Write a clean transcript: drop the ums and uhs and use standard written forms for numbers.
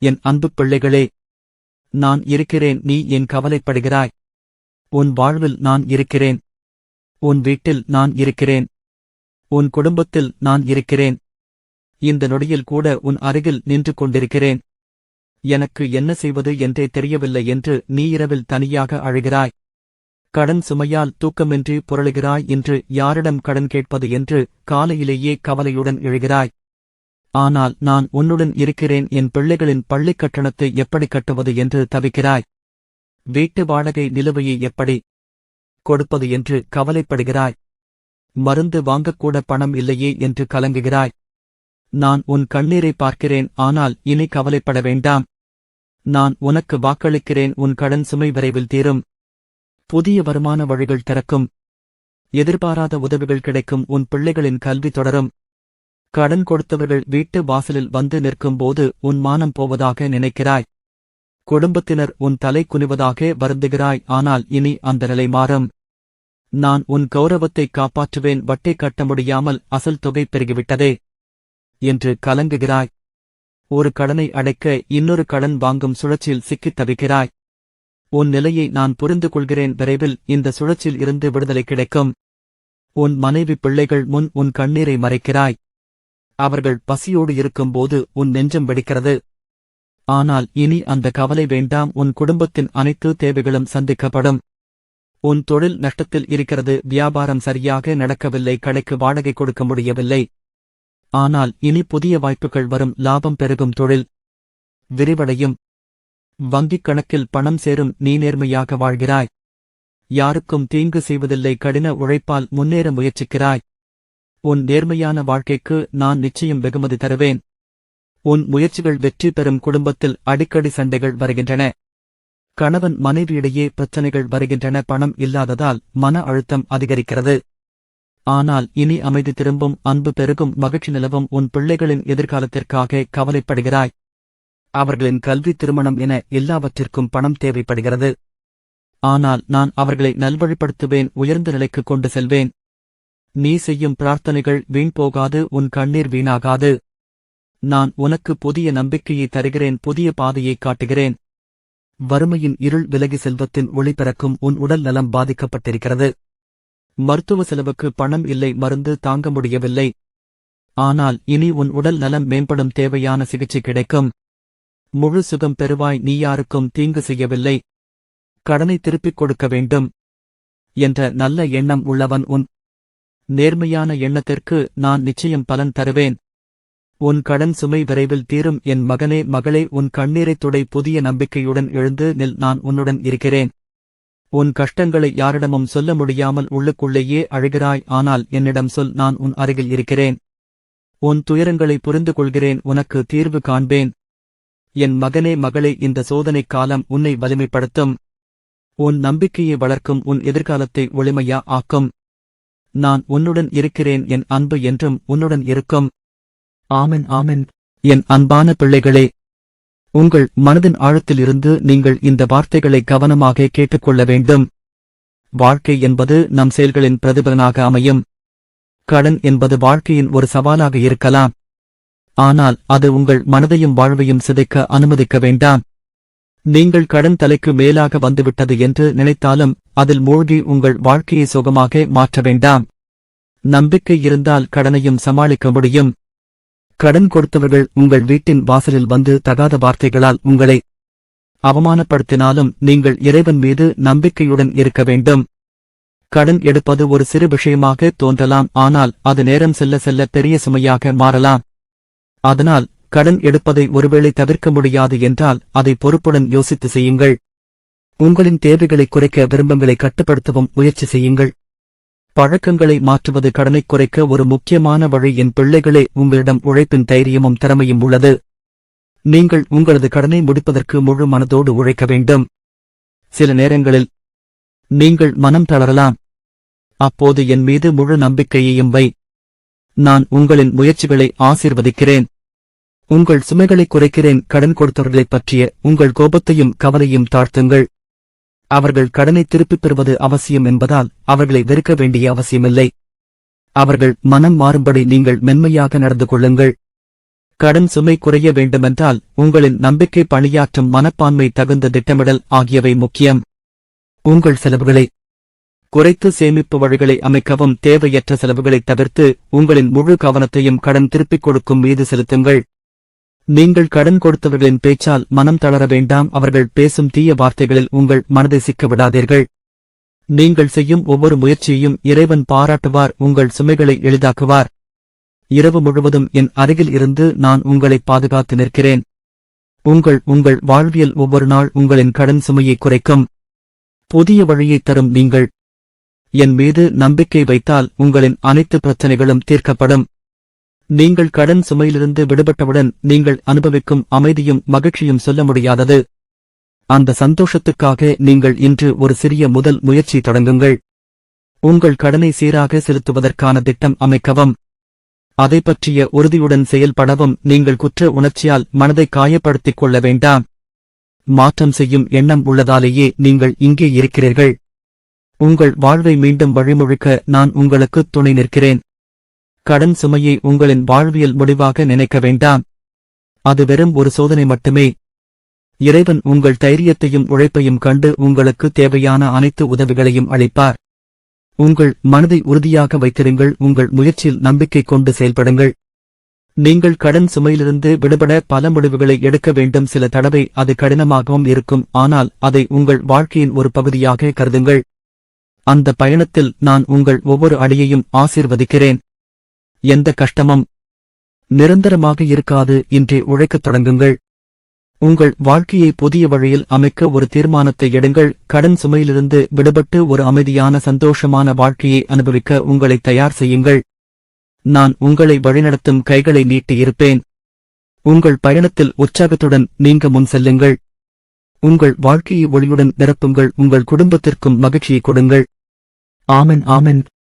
என் அன்பு பிள்ளைகளே, நான் இருக்கிறேன். நீ ஏன் கவலைப்படுகிறாய்? உன் வாழ்வில் நான் இருக்கிறேன். உன் வீட்டில் நான் இருக்கிறேன். உன் குடும்பத்தில் நான் இருக்கிறேன். இந்த நொடியில் கூட உன் அருகில் நின்று கொண்டிருக்கிறேன். எனக்கு என்ன செய்வது என்றே தெரியவில்லை என்று நீ இரவில் தனியாக அழுகிறாய். கடன் சுமையால் தூக்கமின்றி புரளுகிறாய். என்று யாரிடம் கடன் கேட்பது என்று காலையிலேயே கவலையுடன் எழுகிறாய். ஆனால் நான் உன்னுடன் இருக்கிறேன். என் பிள்ளைகளின் பள்ளிக் கட்டணத்தை எப்படி கட்டுவது என்று தவிக்கிறாய். வீட்டு வாடகை நிலுவையை எப்படி கொடுப்பது என்று கவலைப்படுகிறாய். மருந்து வாங்கக்கூட பணம் இல்லையே என்று கலங்குகிறாய். நான் உன் கண்ணீரை பார்க்கிறேன். ஆனால் இனி கவலைப்பட வேண்டாம். நான் உனக்கு வாக்களிக்கிறேன். உன் கடன் சுமை விரைவில் தீரும். புதிய வருமான வழிகள் திறக்கும். எதிர்பாராத உதவிகள் கிடைக்கும். உன் பிள்ளைகளின் கல்வி தொடரும். கடன் கொடுத்தவர்கள் வீட்டு வாசலில் வந்து நிற்கும்போது உன் மானம் போவதாக நினைக்கிறாய். குடும்பத்தினர் உன் தலை குனிவதாக வருந்துகிறாய். ஆனால் இனி அந்த நிலை மாறும். நான் உன் கௌரவத்தை காப்பாற்றுவேன். வட்டி கட்ட முடியாமல் அசல் தொகை பெருகிவிட்டதே என்று கலங்குகிறாய். ஒரு கடனை அடைக்க இன்னொரு கடன் வாங்கும் சுழற்சியில் சிக்கித் தவிக்கிறாய். உன் நிலையை நான் புரிந்து கொள்கிறேன். விரைவில் இந்த சுழற்சியில் இருந்து விடுதலை கிடைக்கும். உன் மனைவி பிள்ளைகள் முன் உன் கண்ணீரை மறைக்கிறாய். அவர்கள் பசியோடு இருக்கும்போது உன் நெஞ்சம் வெடிக்கிறது. ஆனால் இனி அந்த கவலை வேண்டாம். உன் குடும்பத்தின் அனைத்து தேவைகளும் சந்திக்கப்படும். உன் தொழில் நஷ்டத்தில் இருக்கிறது. வியாபாரம் சரியாக நடக்கவில்லை. கடைக்கு வாடகை கொடுக்க முடியவில்லை. ஆனால் இனி புதிய வாய்ப்புகள் வரும். லாபம் பெருகும். தொழில் விரிவடையும். வங்கிக் கணக்கில் பணம் சேரும். நீ நேர்மையாக வாழ்கிறாய். யாருக்கும் தீங்கு செய்வதில்லை. கடின உழைப்பால் முன்னேற முயற்சிக்கிறாய். உன் நேர்மையான வாழ்க்கைக்கு நான் நிச்சயம் வெகுமதி தருவேன். உன் முயற்சிகள் வெற்றி பெறும். குடும்பத்தில் அடிக்கடி சண்டைகள் வருகின்றன. கணவன் மனைவியிடையே பிரச்சனைகள் வருகின்றன. பணம் இல்லாததால் மன அழுத்தம் அதிகரிக்கிறது. ஆனால் இனி அமைதி திரும்பும். அன்பு பெருகும். மகிழ்ச்சி நிலவும். உன் பிள்ளைகளின் எதிர்காலத்திற்காக கவலைப்படுகிறாய். அவர்களின் கல்வி, திருமணம் என எல்லாவற்றிற்கும் பணம் தேவைப்படுகிறது. ஆனால் நான் அவர்களை நல்வழிப்படுத்துவேன். உயர்ந்த நிலைக்கு கொண்டு செல்வேன். நீ செய்யும் பிரார்த்தனைகள் வீண் போகாது. உன் கண்ணீர் வீணாகாது. நான் உனக்கு புதிய நம்பிக்கையை தருகிறேன். புதிய பாதையை காட்டுகிறேன். வறுமையின் இருள் விலகி செல்வத்தின் ஒளி பிறக்கும். உன் உடல் நலம் பாதிக்கப்பட்டிருக்கிறது. மருத்துவ செலவுக்கு பணம் இல்லை. மருந்து தாங்க முடியவில்லை. ஆனால் இனி உன் உடல் நலம் மேம்படும். தேவையான சிகிச்சை கிடைக்கும். முழு சுகம் பெறுவாய். நீ யாருக்கும் தீங்கு செய்யவில்லை. கடனை திருப்பிக் கொடுக்க வேண்டும் என்ற நல்ல எண்ணம் உள்ளவன். உன் நேர்மையான எண்ணத்திற்கு நான் நிச்சயம் பலன் தருவேன். உன் கடன் சுமை விரைவில் தீரும். என் மகனே, மகளே, உன் கண்ணீரைத் துடை. புதிய நம்பிக்கையுடன் எழுந்து நில். நான் உன்னுடன் இருக்கிறேன். உன் கஷ்டங்களை யாரிடமும் சொல்ல முடியாமல் உள்ளுக்குள்ளேயே அழுகிறாய். ஆனால் என்னிடம் சொல். நான் உன் அருகில் இருக்கிறேன். உன் துயரங்களை புரிந்து கொள்கிறேன். உனக்கு தீர்வு காண்பேன். என் மகனே, மகளே, இந்த சோதனைக் காலம் உன்னை வலிமைப்படுத்தும். உன் நம்பிக்கையை வளர்க்கும். உன் எதிர்காலத்தை ஒளிமையா ஆக்கும். நான் உன்னுடன் இருக்கிறேன். என் அன்பு என்றும் உன்னுடன் இருக்கும். ஆமென், ஆமென். என் அன்பான பிள்ளைகளே, உங்கள் மனதின் ஆழத்திலிருந்து நீங்கள் இந்த வார்த்தைகளை கவனமாக கேட்டுக்கொள்ள வேண்டும். வாழ்க்கை என்பது நம் செயல்களின் பிரதிபலனாக அமையும். கடன் என்பது வாழ்க்கையின் ஒரு சவாலாக இருக்கலாம். ஆனால் அது உங்கள் மனதையும் வாழ்வையும் சிதைக்க அனுமதிக்க வேண்டாம். நீங்கள் கடன் தலைக்கு மேலாக வந்துவிட்டது என்று நினைத்தாலும் அதில் மூழ்கி உங்கள் வாழ்க்கையை சுகமாக மாற்ற வேண்டாம். நம்பிக்கை இருந்தால் கடனையும் சமாளிக்க முடியும். கடன் கொடுத்தவர்கள் உங்கள் வீட்டின் வாசலில் வந்து தகாத வார்த்தைகளால் உங்களை அவமானப்படுத்தினாலும் நீங்கள் இறைவன் மீது நம்பிக்கையுடன் இருக்க வேண்டும். கடன் எடுப்பது ஒரு சிறு விஷயமாக தோன்றலாம். ஆனால் அது நேரம் செல்ல செல்ல பெரிய சுமையாக மாறலாம். அதனால் கடன் எடுப்பதை ஒருவேளை தவிர்க்க முடியாது என்றால் அதை பொறுப்புடன் யோசித்து செய்யுங்கள். உங்களின் தேவைகளை குறைக்க விருப்பங்களை கட்டுப்படுத்தவும் முயற்சி செய்யுங்கள். பழக்கங்களை மாற்றுவது கடனைக் குறைக்க ஒரு முக்கியமான வழி. என் பிள்ளைகளே, உங்களிடம் உழைப்பின் தைரியமும் திறமையும் உள்ளது. நீங்கள் உங்களது கடனை முடிப்பதற்கு முழு மனதோடு உழைக்க வேண்டும். சில நேரங்களில் நீங்கள் மனம் தளரலாம். அப்போது என் மீது முழு நம்பிக்கையையும் வை. நான் உங்களின் முயற்சிகளை ஆசீர்வதிக்கிறேன். உங்கள் சுமைகளை குறைக்கிறேன். கடன் கொடுத்தவர்களைப் பற்றிய உங்கள் கோபத்தையும் கவலையும் தாழ்த்துங்கள். அவர்கள் கடனை திருப்பிப் பெறுவது அவசியம் என்பதால் அவர்களை வெறுக்க வேண்டிய அவசியமில்லை. அவர்கள் மனம் மாறும்படி நீங்கள் மென்மையாக நடந்து கொள்ளுங்கள். கடன் சுமை குறைய வேண்டுமென்றால் உங்களின் நம்பிக்கை, பணியாற்றும் மனப்பான்மை, தகுந்த திட்டமிடல் ஆகியவை முக்கியம். உங்கள் செலவுகளை குறைத்து சேமிப்பு வழிகளை அமைக்கவும். தேவையற்ற செலவுகளை தவிர்த்து உங்களின் முழு கவனத்தையும் கடன் திருப்பிக் கொடுக்கும் மீது செலுத்துங்கள். நீங்கள் கடன் கொடுத்தவர்களின் பேச்சால் மனம் தளர வேண்டாம். அவர்கள் பேசும் தீய வார்த்தைகளில் உங்கள் மனதை சிக்க விடாதீர்கள். நீங்கள் செய்யும் ஒவ்வொரு முயற்சியையும் இறைவன் பாராட்டுவார், உங்கள் சுமைகளை எளிதாக்குவார். இரவு முழுவதும் என் அருகில் இருந்து நான் உங்களை பாதுகாத்து நிற்கிறேன். உங்கள் வாழ்வியல் ஒவ்வொரு நாள் உங்களின் கடன் சுமையை குறைக்கும் புதிய வழியை தரும். நீங்கள் என் மீது நம்பிக்கை வைத்தால் உங்களின் அனைத்து பிரச்சனைகளும் தீர்க்கப்படும். நீங்கள் கடன் சுமையிலிருந்து விடுபட்டவுடன் நீங்கள் அனுபவிக்கும் அமைதியும் மகிழ்ச்சியும் சொல்ல முடியாதது. அந்த சந்தோஷத்துக்காக நீங்கள் இன்று ஒரு சிறிய முதல் முயற்சி தொடங்குங்கள். உங்கள் கடனை சீராக செலுத்துவதற்கான திட்டம் அமைக்கவும். அதை பற்றிய உறுதியுடன் செயல்படவும். நீங்கள் குற்ற உணர்ச்சியால் மனதை காயப்படுத்திக் கொள்ள வேண்டாம். மாற்றம் செய்யும் எண்ணம் உள்ளதாலேயே நீங்கள் இங்கே இருக்கிறீர்கள். உங்கள் வாழ்வை மீண்டும் வழிமொழிக்க நான் உங்களுக்கு துணை நிற்கிறேன். கடன் சுமையை உங்களின் வாழ்வியல் முடிவாக நினைக்க வேண்டாம். அது வெறும் ஒரு சோதனை மட்டுமே. இறைவன் உங்கள் தைரியத்தையும் உழைப்பையும் கண்டு உங்களுக்கு தேவையான அனைத்து உதவிகளையும் அளிப்பார். உங்கள் மனதை உறுதியாக வைத்திருங்கள். உங்கள் முயற்சியில் நம்பிக்கை கொண்டு செயல்படுங்கள். நீங்கள் கடன் சுமையிலிருந்து விடுபட பல முடிவுகளை எடுக்க வேண்டும். சில தடவை அது கடினமாகவும் இருக்கும், ஆனால் அதை உங்கள் வாழ்க்கையின் ஒரு பகுதியாக கருதுங்கள். அந்த பயணத்தில் நான் உங்கள் ஒவ்வொரு அடியையும் ஆசீர்வதிக்கிறேன். எந்த கஷ்டமும் நிரந்தரமாக இருக்காது. இன்றே உழைக்கத் தொடங்குங்கள். உங்கள் வாழ்க்கையை புதிய வழியில் அமைக்க ஒரு தீர்மானத்தை எடுங்கள். கடன் சுமையிலிருந்து விடுபட்டு ஒரு அமைதியான, சந்தோஷமான வாழ்க்கையை அனுபவிக்க உங்களை தயார் செய்யுங்கள். நான் உங்களை வழிநடத்தும் கைகளை நீட்டியிருப்பேன். உங்கள் பயணத்தில் உற்சாகத்துடன் நீங்க முன் செல்லுங்கள். உங்கள் வாழ்க்கையை ஒளியுடன் நிரப்புங்கள். உங்கள் குடும்பத்திற்கும் மகிழ்ச்சியை கொடுங்கள். ஆமென், ஆமென்.